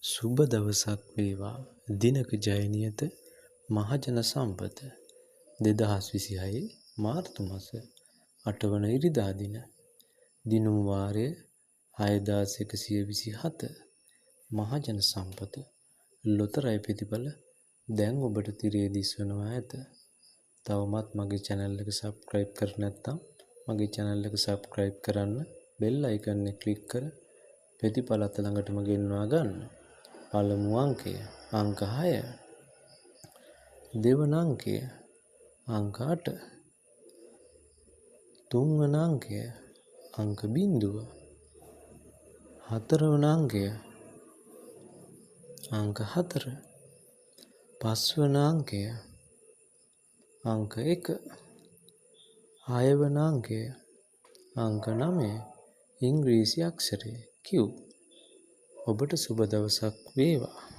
සුබ දවසක් වේවා. දිනක ජයනියත මහජන සම්පත 2026 මාර්තු මාස 8 වන ඉරිදා දින. දිනුම් වාරය 6127. මහජන සම්පත ලොතරැයි ප්‍රතිඵල දැන් ඔබට තිරේ දිස්වනවා ඇත. තවමත් මගේ channel එක subscribe කර නැත්නම් මගේ channel එක subscribe කරන්න, bell icon එක click කර ප්‍රතිඵලත් ළඟටම ගෙන්වා ගන්න. පළමු අංකය අංක 6. දෙවන අංකය අංක 8. තුන්වන අංකය අංක 0. හතරවන අංකය අංක 4. පස්වන අංකය අංක 1. හයවන අංකය අංක 9. ඉංග්‍රීසි අක්ෂරය Q. ඔබට සුබ දවසක් වේවා.